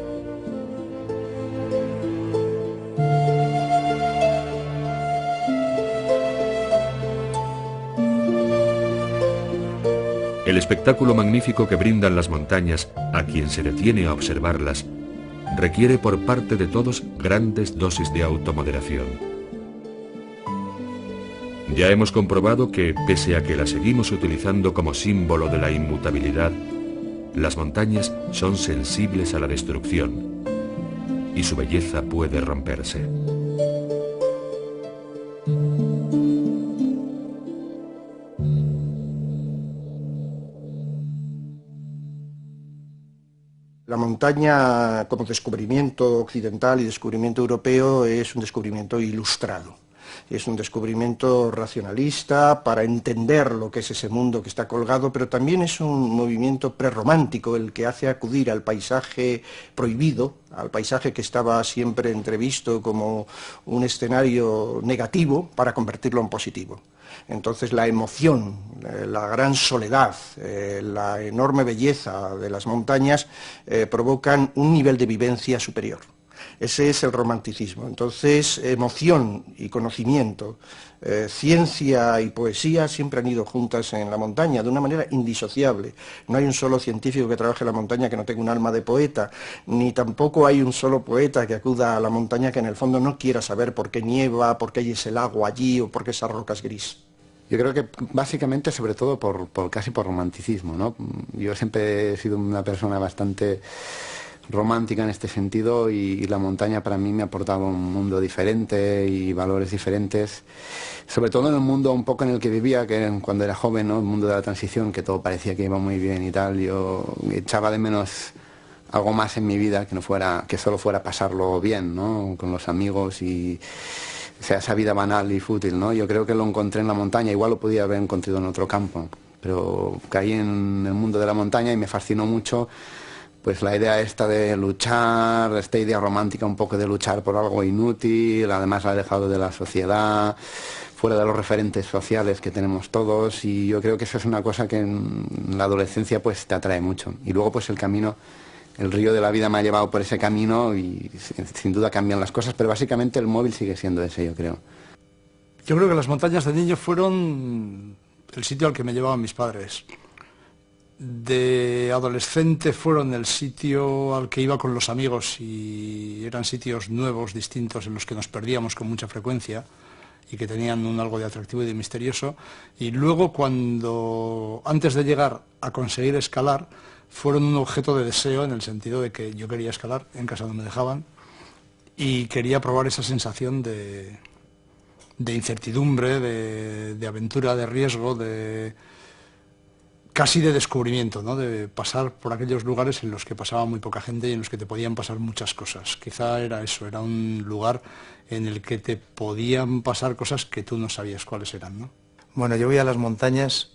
El espectáculo magnífico que brindan las montañas a quien se detiene a observarlas requiere por parte de todos grandes dosis de automoderación. Ya hemos comprobado que, pese a que las seguimos utilizando como símbolo de la inmutabilidad, las montañas son sensibles a la destrucción y su belleza puede romperse. La montaña como descubrimiento occidental y descubrimiento europeo es un descubrimiento ilustrado. Es un descubrimiento racionalista para entender lo que es ese mundo que está colgado, pero también es un movimiento prerromántico el que hace acudir al paisaje prohibido, al paisaje que estaba siempre entrevisto como un escenario negativo para convertirlo en positivo. Entonces la emoción, la gran soledad, la enorme belleza de las montañas provocan un nivel de vivencia superior. Ese es el romanticismo. Entonces, emoción y conocimiento, ciencia y poesía siempre han ido juntas en la montaña de una manera indisociable. No hay un solo científico que trabaje en la montaña que no tenga un alma de poeta, ni tampoco hay un solo poeta que acuda a la montaña que en el fondo no quiera saber por qué nieva, por qué hay ese lago allí o por qué esa roca es gris. Yo creo que básicamente, sobre todo, casi por romanticismo, ¿no? Yo siempre he sido una persona bastante romántica en este sentido y la montaña para mí me ha aportado un mundo diferente y valores diferentes, sobre todo en el mundo un poco en el que vivía, que cuando era joven, ¿no? El mundo de la transición, que todo parecía que iba muy bien y tal. Yo echaba de menos algo más en mi vida que solo fuera pasarlo bien, ¿no? Con los amigos y o sea, esa vida banal y fútil, ¿no? Yo creo que lo encontré en la montaña, igual lo podía haber encontrado en otro campo, pero caí en el mundo de la montaña y me fascinó mucho pues la idea esta de luchar, esta idea romántica un poco de luchar por algo inútil, además alejado de la sociedad, fuera de los referentes sociales que tenemos todos, y yo creo que eso es una cosa que en la adolescencia pues te atrae mucho. Y luego pues el camino, el río de la vida me ha llevado por ese camino y sin duda cambian las cosas, pero básicamente el móvil sigue siendo ese, yo creo. Yo creo que las montañas de niño fueron el sitio al que me llevaban mis padres. De adolescente fueron el sitio al que iba con los amigos y eran sitios nuevos, distintos, en los que nos perdíamos con mucha frecuencia y que tenían algo de atractivo y de misterioso. Y luego antes de llegar a conseguir escalar, fueron un objeto de deseo en el sentido de que yo quería escalar, en casa no me dejaban, y quería probar esa sensación de incertidumbre, de aventura, de riesgo, casi de descubrimiento, ¿no? De pasar por aquellos lugares en los que pasaba muy poca gente y en los que te podían pasar muchas cosas. Quizá era eso, era un lugar en el que te podían pasar cosas que tú no sabías cuáles eran, ¿no? Bueno, yo voy a las montañas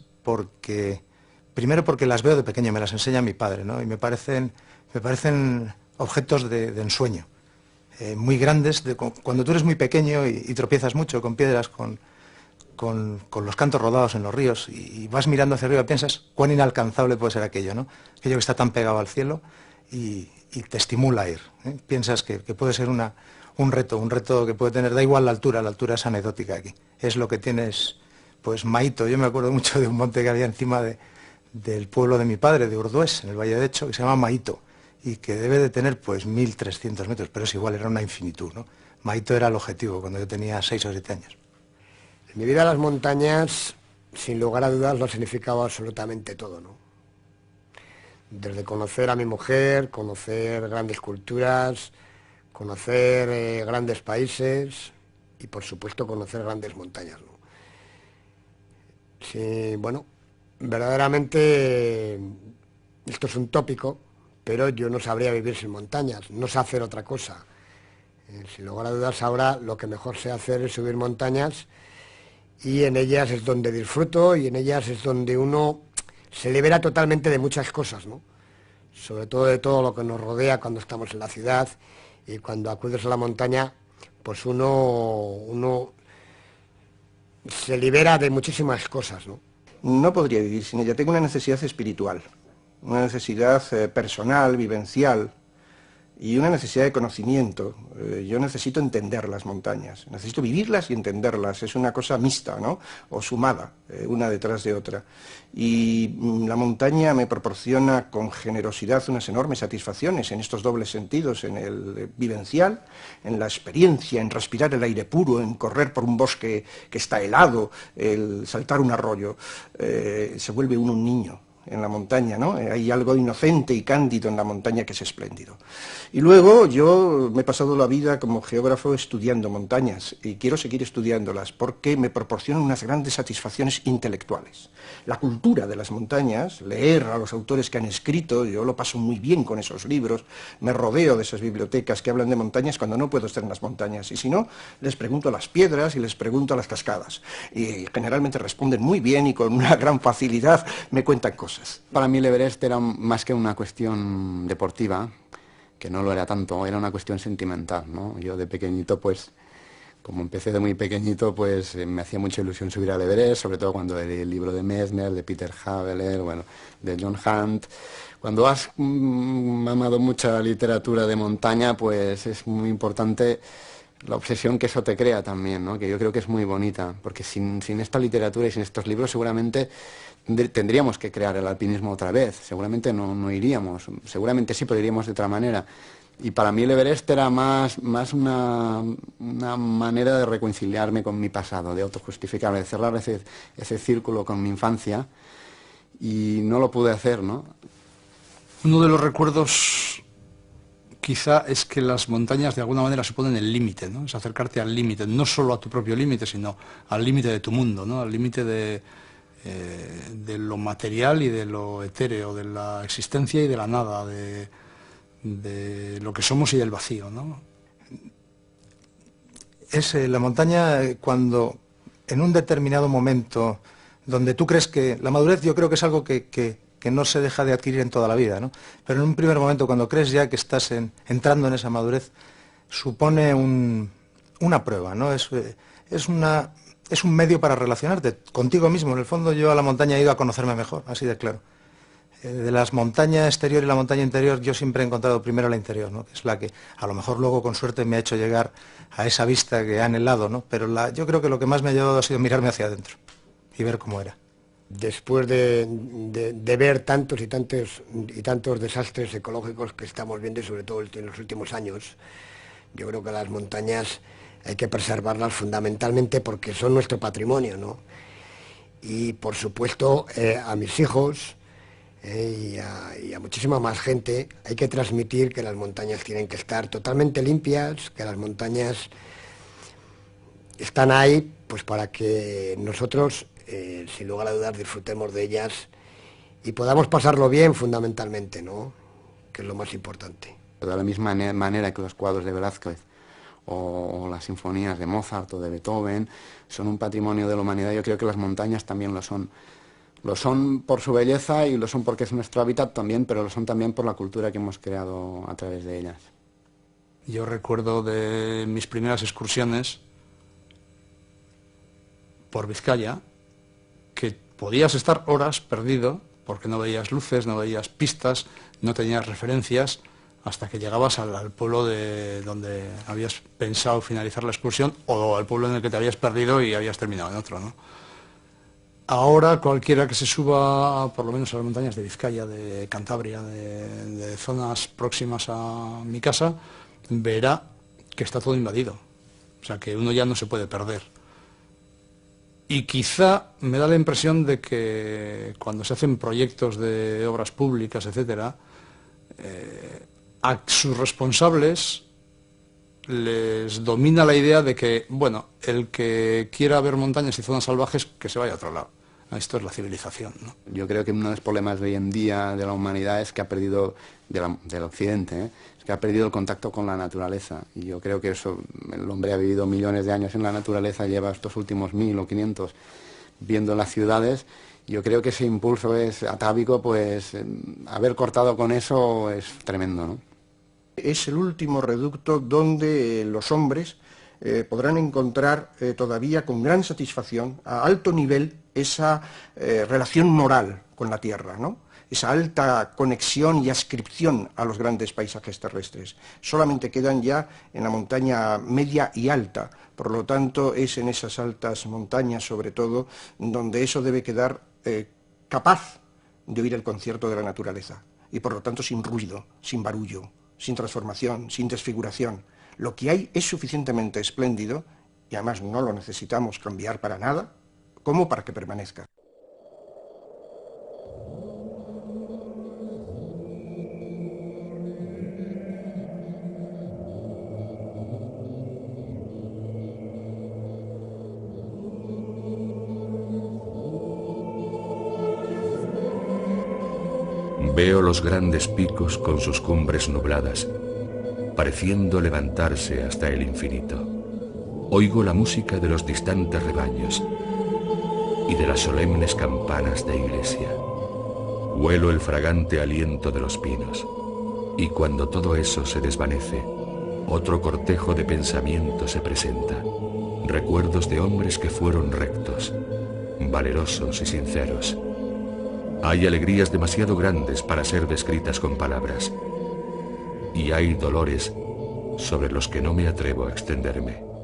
primero porque las veo de pequeño, me las enseña mi padre, ¿no? Y me parecen objetos de ensueño, muy grandes. Cuando tú eres muy pequeño y tropiezas mucho con piedras, con los cantos rodados en los ríos y vas mirando hacia arriba y piensas cuán inalcanzable puede ser aquello, ¿no? Aquello que está tan pegado al cielo y te estimula a ir, ¿eh? Piensas que puede ser un reto que puede tener, da igual la altura es anecdótica aquí. Es lo que tienes, pues Maito, yo me acuerdo mucho de un monte que había encima del pueblo de mi padre, de Urdués, en el Valle de Echo, que se llama Maito, y que debe de tener pues 1.300 metros, pero es igual, era una infinitud, ¿no? Maito era el objetivo cuando yo tenía 6 o 7 años. En mi vida las montañas, sin lugar a dudas, lo significaba absolutamente todo, ¿no? Desde conocer a mi mujer, conocer grandes culturas, conocer grandes países y, por supuesto, conocer grandes montañas, ¿no? Sí, bueno, verdaderamente esto es un tópico, pero yo no sabría vivir sin montañas, no sé hacer otra cosa. Sin lugar a dudas, ahora lo que mejor sé hacer es subir montañas, y en ellas es donde disfruto y en ellas es donde uno se libera totalmente de muchas cosas, ¿no? Sobre todo de todo lo que nos rodea cuando estamos en la ciudad, y cuando acudes a la montaña, pues uno se libera de muchísimas cosas, ¿no? No podría vivir sin ella, tengo una necesidad espiritual, una necesidad personal, vivencial, y una necesidad de conocimiento. Yo necesito entender las montañas, necesito vivirlas y entenderlas, es una cosa mixta, ¿no? O sumada, una detrás de otra. Y la montaña me proporciona con generosidad unas enormes satisfacciones en estos dobles sentidos, en el vivencial, en la experiencia, en respirar el aire puro, en correr por un bosque que está helado, el saltar un arroyo. Se vuelve uno un niño en la montaña, ¿no? Hay algo inocente y cándido en la montaña que es espléndido. Y luego yo me he pasado la vida como geógrafo estudiando montañas y quiero seguir estudiándolas porque me proporcionan unas grandes satisfacciones intelectuales. La cultura de las montañas, leer a los autores que han escrito, yo lo paso muy bien con esos libros, me rodeo de esas bibliotecas que hablan de montañas cuando no puedo estar en las montañas y si no, les pregunto a las piedras y les pregunto a las cascadas y generalmente responden muy bien y con una gran facilidad me cuentan cosas. Para mí el Everest era más que una cuestión deportiva, que no lo era tanto, era una cuestión sentimental, ¿no? Yo de pequeñito, pues, como empecé de muy pequeñito, pues me hacía mucha ilusión subir al Everest, sobre todo cuando leí el libro de Messner, de Peter Haveler, bueno, de John Hunt. Cuando has mamado mucha literatura de montaña, pues es muy importante la obsesión que eso te crea también, ¿no? Que yo creo que es muy bonita, porque sin esta literatura y sin estos libros seguramente tendríamos que crear el alpinismo otra vez, seguramente no iríamos, seguramente sí, pero iríamos de otra manera. Y para mí el Everest era más una manera de reconciliarme con mi pasado, de autojustificarme, de cerrar ese círculo con mi infancia, y no lo pude hacer, ¿no? Uno de los recuerdos quizá es que las montañas de alguna manera suponen el límite, ¿no? Es acercarte al límite, no solo a tu propio límite, sino al límite de tu mundo, ¿no? Al límite de lo material y de lo etéreo, de la existencia y de la nada, de lo que somos y del vacío, ¿no? Es la montaña cuando en un determinado momento donde tú crees que la madurez, yo creo que es algo que no se deja de adquirir en toda la vida, ¿no? Pero en un primer momento, cuando crees ya que estás entrando en esa madurez, supone una prueba, ¿no? Es un medio para relacionarte contigo mismo. En el fondo yo a la montaña he ido a conocerme mejor, así de claro. De las montañas exterior y la montaña interior yo siempre he encontrado primero la interior, ¿no? Que es la que a lo mejor luego con suerte me ha hecho llegar a esa vista que he anhelado, ¿no? Pero yo creo que lo que más me ha llevado ha sido mirarme hacia adentro y ver cómo era. Después de ver tantos y tantos desastres ecológicos que estamos viendo, y sobre todo en los últimos años, yo creo que las montañas hay que preservarlas fundamentalmente porque son nuestro patrimonio, ¿no? Y por supuesto a mis hijos y a muchísima más gente hay que transmitir que las montañas tienen que estar totalmente limpias, que las montañas están ahí pues para que nosotros sin lugar a dudas disfrutemos de ellas y podamos pasarlo bien fundamentalmente, ¿no? Que es lo más importante. De la misma manera que los cuadros de Velázquez o las sinfonías de Mozart o de Beethoven son un patrimonio de la humanidad, yo creo que las montañas también lo son. Lo son por su belleza y lo son porque es nuestro hábitat también, pero lo son también por la cultura que hemos creado a través de ellas. Yo recuerdo de mis primeras excursiones por Vizcaya, que podías estar horas perdido, porque no veías luces, no veías pistas, no tenías referencias, hasta que llegabas al pueblo donde habías pensado finalizar la excursión, o al pueblo en el que te habías perdido y habías terminado en otro, ¿no? Ahora cualquiera que se suba, por lo menos a las montañas de Vizcaya, de Cantabria, de zonas próximas a mi casa, verá que está todo invadido. O sea, que uno ya no se puede perder. Y quizá me da la impresión de que cuando se hacen proyectos de obras públicas, etcétera, a sus responsables les domina la idea de que, bueno, el que quiera ver montañas y zonas salvajes, que se vaya a otro lado. Esto es la civilización, ¿no? Yo creo que uno de los problemas de hoy en día de la humanidad es que ha perdido, del occidente, es que ha perdido el contacto con la naturaleza. Y yo creo que eso, el hombre ha vivido millones de años en la naturaleza, lleva estos últimos 1000 o 500 viendo las ciudades. Yo creo que ese impulso es atávico, pues haber cortado con eso es tremendo, ¿no? Es el último reducto donde los hombres podrán encontrar todavía con gran satisfacción, a alto nivel, esa relación moral con la tierra, ¿no? esa alta conexión y ascripción a los grandes paisajes terrestres. Solamente quedan ya en la montaña media y alta. Por lo tanto, es en esas altas montañas, sobre todo, donde eso debe quedar capaz de oír el concierto de la naturaleza. Y por lo tanto, sin ruido, sin barullo, sin transformación, sin desfiguración. Lo que hay es suficientemente espléndido, y además no lo necesitamos cambiar para nada, como para que permanezca. Veo los grandes picos con sus cumbres nubladas, pareciendo levantarse hasta el infinito. Oigo la música de los distantes rebaños y de las solemnes campanas de iglesia. Huelo el fragante aliento de los pinos. Y cuando todo eso se desvanece, otro cortejo de pensamientos se presenta. Recuerdos de hombres que fueron rectos, valerosos y sinceros. Hay alegrías demasiado grandes para ser descritas con palabras. Y hay dolores sobre los que no me atrevo a extenderme.